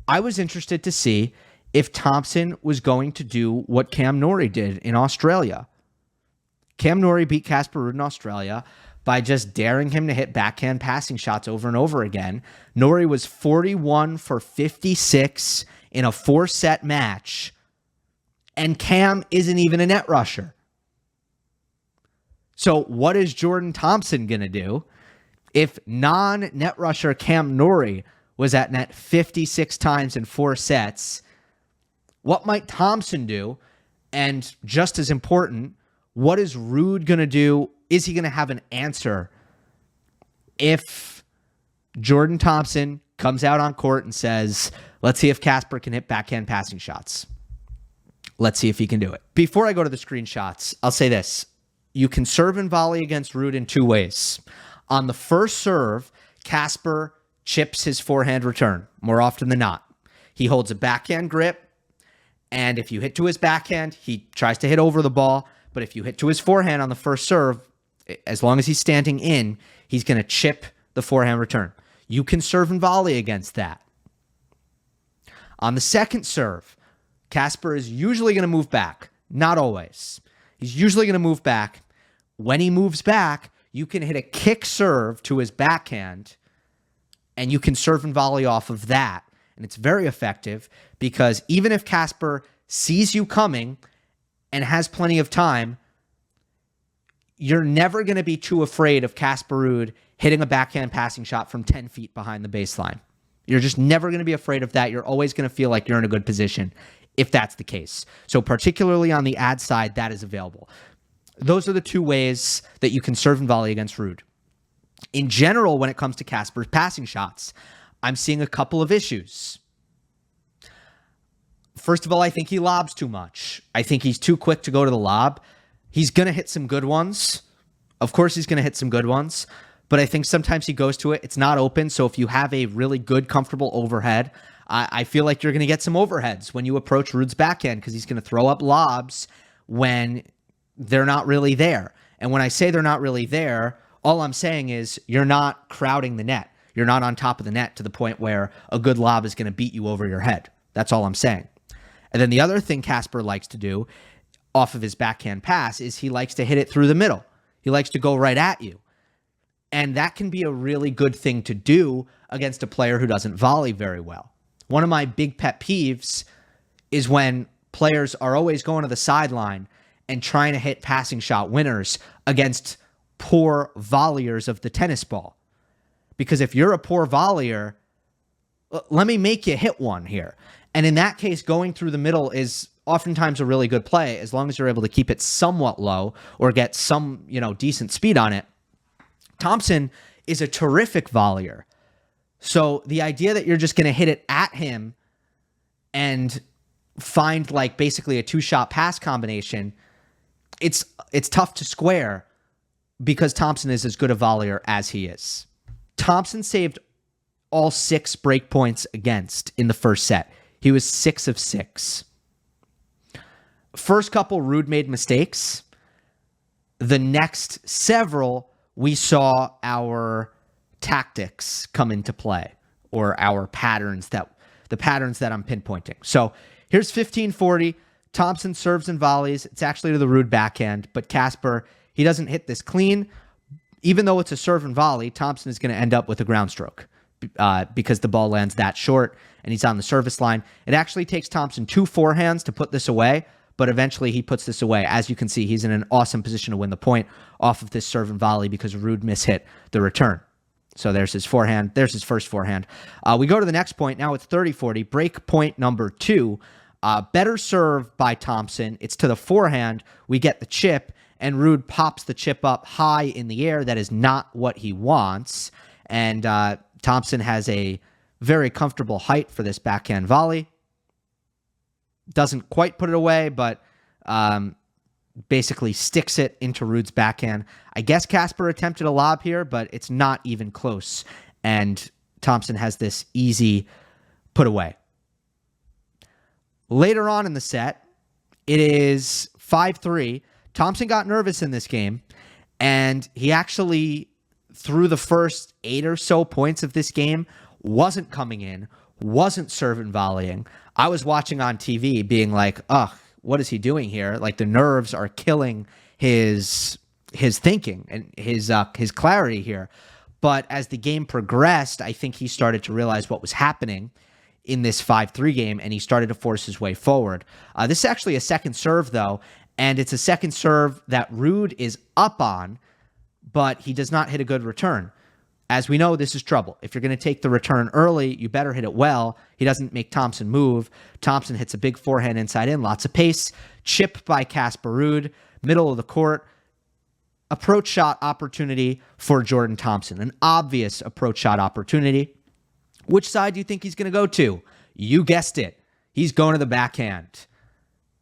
I was interested to see if Thompson was going to do what Cam Norrie did in Australia. Cam Norrie beat Casper Ruud in Australia by just daring him to hit backhand passing shots over and over again. Norrie was 41 for 56 in a 4-set match, and Cam isn't even a net rusher. So what is Jordan Thompson going to do if non-net rusher Cam Norrie was at net 56 times in 4 sets? What might Thompson do? And just as important, what is Ruud going to do? Is he going to have an answer if Jordan Thompson comes out on court and says, let's see if Casper can hit backhand passing shots? Let's see if he can do it. Before I go to the screenshots, I'll say this. You can serve and volley against Ruud in 2 ways. On the first serve, Casper chips his forehand return more often than not. He holds a backhand grip, and if you hit to his backhand, he tries to hit over the ball. But if you hit to his forehand on the first serve, as long as he's standing in, he's going to chip the forehand return. You can serve and volley against that. On the second serve, Casper is usually going to move back. Not always. He's usually going to move back. When he moves back, you can hit a kick serve to his backhand, and you can serve and volley off of that. And it's very effective because even if Casper sees you coming and has plenty of time, you're never going to be too afraid of Casper Ruud hitting a backhand passing shot from 10 feet behind the baseline. You're just never going to be afraid of that. You're always going to feel like you're in a good position if that's the case. So particularly on the ad side, that is available. Those are the 2 ways that you can serve and volley against Ruud. In general, when it comes to Casper's passing shots, I'm seeing a couple of issues. First of all, I think he lobs too much. I think he's too quick to go to the lob. He's going to hit some good ones. Of course, he's going to hit some good ones. But I think sometimes he goes to it. It's not open. So if you have a really good, comfortable overhead, I feel like you're going to get some overheads when you approach Ruud's backhand because he's going to throw up lobs when they're not really there. And when I say they're not really there, all I'm saying is you're not crowding the net. You're not on top of the net to the point where a good lob is going to beat you over your head. That's all I'm saying. And then the other thing Casper likes to do off of his backhand pass is he likes to hit it through the middle. He likes to go right at you. And that can be a really good thing to do against a player who doesn't volley very well. One of my big pet peeves is when players are always going to the sideline and trying to hit passing shot winners against poor volleyers of the tennis ball. Because if you're a poor volleyer, let me make you hit one here. And in that case, going through the middle is oftentimes a really good play as long as you're able to keep it somewhat low or get some, decent speed on it. Thompson is a terrific volleyer. So the idea that you're just going to hit it at him and find like basically a 2-shot pass combination, it's tough to square because Thompson is as good a volleyer as he is. Thompson saved all 6 break points against in the first set. He was 6 of 6. First couple, Ruud made mistakes. The next several, we saw our tactics come into play, or our patterns the patterns that I'm pinpointing. So here's 15-40. Thompson serves and volleys. It's actually to the Ruud backhand, but Casper, he doesn't hit this clean. Even though it's a serve and volley, Thompson is going to end up with a ground stroke because the ball lands that short and he's on the service line. It actually takes Thompson 2 forehands to put this away, but eventually he puts this away. As you can see, he's in an awesome position to win the point off of this serve and volley because Ruud mishit the return. So there's his forehand. There's his first forehand. We go to the next point. Now it's 30-40. Break point number 2. Better serve by Thompson. It's to the forehand. We get the chip, and Ruud pops the chip up high in the air. That is not what he wants. And Thompson has a very comfortable height for this backhand volley. Doesn't quite put it away, but basically sticks it into Ruud's backhand. I guess Casper attempted a lob here, but it's not even close. And Thompson has this easy put away. Later on in the set, it is 5-3. Thompson got nervous in this game, and he actually, through the first 8 or so points of this game, wasn't coming in, wasn't serving volleying, I was watching on TV being like, ugh, what is he doing here? Like, the nerves are killing his thinking and his clarity here. But as the game progressed, I think he started to realize what was happening in this 5-3 game, and he started to force his way forward. This is actually a second serve, though, and it's a second serve that Ruud is up on, but he does not hit a good return. As we know, this is trouble. If you're going to take the return early, you better hit it well. He doesn't make Thompson move. Thompson hits a big forehand inside in, lots of pace. Chip by Casper Ruud, middle of the court. Approach shot opportunity for Jordan Thompson. An obvious approach shot opportunity. Which side do you think he's going to go to? You guessed it. He's going to the backhand.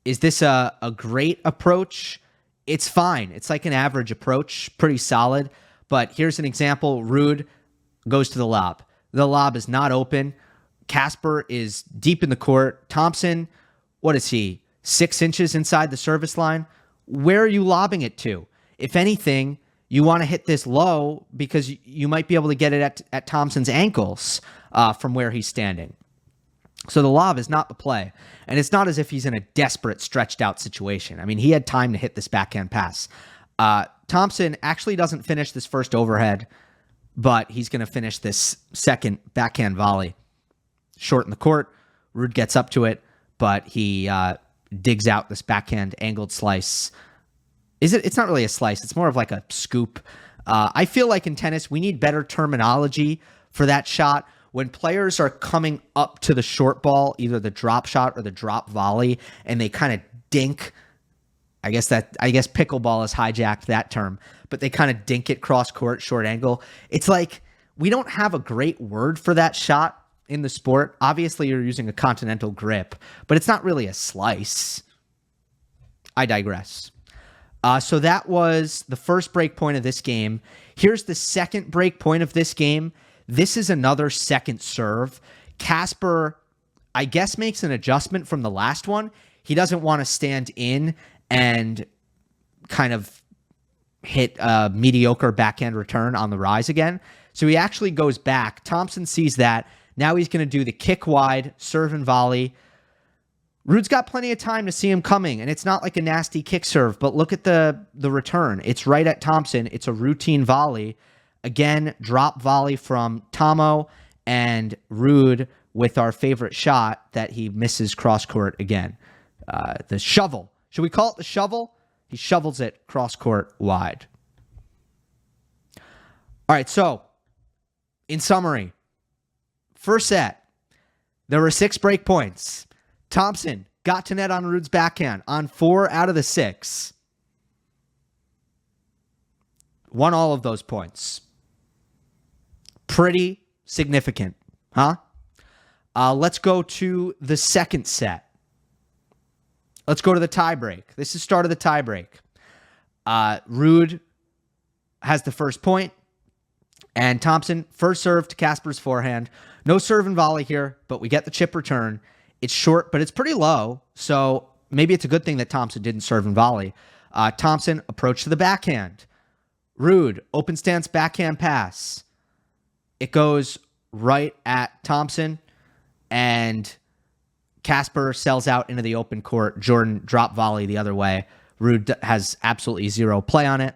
Is this a great approach? It's fine. It's like an average approach, pretty solid. But here's an example. Ruud goes to the lob. The lob is not open. Casper is deep in the court. Thompson, what is he, 6 inches inside the service line? Where are you lobbing it to? If anything, you want to hit this low because you might be able to get it at Thompson's ankles from where he's standing. So the lob is not the play. And it's not as if he's in a desperate, stretched out situation. I mean, he had time to hit this backhand pass. Thompson actually doesn't finish this first overhead, but he's going to finish this second backhand volley. Short in the court. Ruud gets up to it, but he digs out this backhand angled slice. It's not really a slice. It's more of like a scoop. I feel like in tennis, we need better terminology for that shot. When players are coming up to the short ball, either the drop shot or the drop volley, and they kind of dink. I guess pickleball has hijacked that term, but they kind of dink it cross court, short angle. It's like we don't have a great word for that shot in the sport. Obviously, you're using a continental grip, but it's not really a slice. I digress. So that was the first break point of this game. Here's the second break point of this game. This is another second serve. Casper, I guess, makes an adjustment from the last one. He doesn't want to stand in and kind of hit a mediocre backhand return on the rise again. So he actually goes back. Thompson sees that. Now he's going to do the kick wide, serve and volley. Ruud's got plenty of time to see him coming, and it's not like a nasty kick serve, but look at the return. It's right at Thompson. It's a routine volley. Again, drop volley from Tomo, and Ruud with our favorite shot that he misses cross court again. The shovel. Should we call it the shovel? He shovels it cross court wide. All right, so in summary, first set, there were 6 break points. Thompson got to net on Ruud's backhand on 4 out of the 6. Won all of those points. Pretty significant, huh? Let's go to the second set. Let's go to the tiebreak. This is start of the tiebreak. Ruud has the first point, and Thompson first serve to Casper's forehand. No serve and volley here, but we get the chip return. It's short, but it's pretty low, so maybe it's a good thing that Thompson didn't serve and volley. Thompson approach to the backhand. Ruud, open stance backhand pass. It goes right at Thompson, and Casper sells out into the open court. Jordan drop volley the other way. Ruud has absolutely 0 play on it.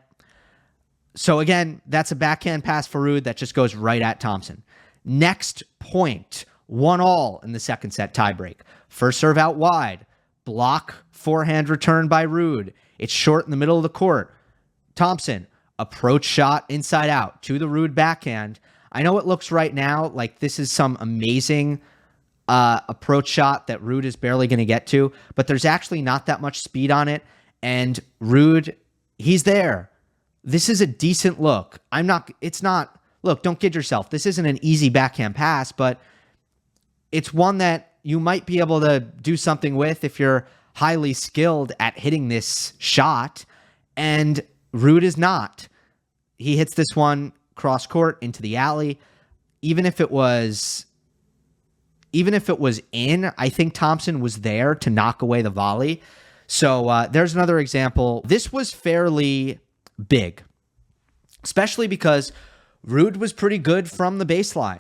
So again, that's a backhand pass for Ruud that just goes right at Thompson. Next point, 1-1 in the second set tiebreak. First serve out wide. Block forehand return by Ruud. It's short in the middle of the court. Thompson, approach shot inside out to the Ruud backhand. I know it looks right now like this is some amazing approach shot that Ruud is barely going to get to, but there's actually not that much speed on it. And Ruud, he's there. This is a decent look. Look, don't kid yourself. This isn't an easy backhand pass, but it's one that you might be able to do something with if you're highly skilled at hitting this shot. And Ruud is not. He hits this one cross court into the alley. Even if it was in, I think Thompson was there to knock away the volley. So there's another example. This was fairly big, especially because Ruud was pretty good from the baseline.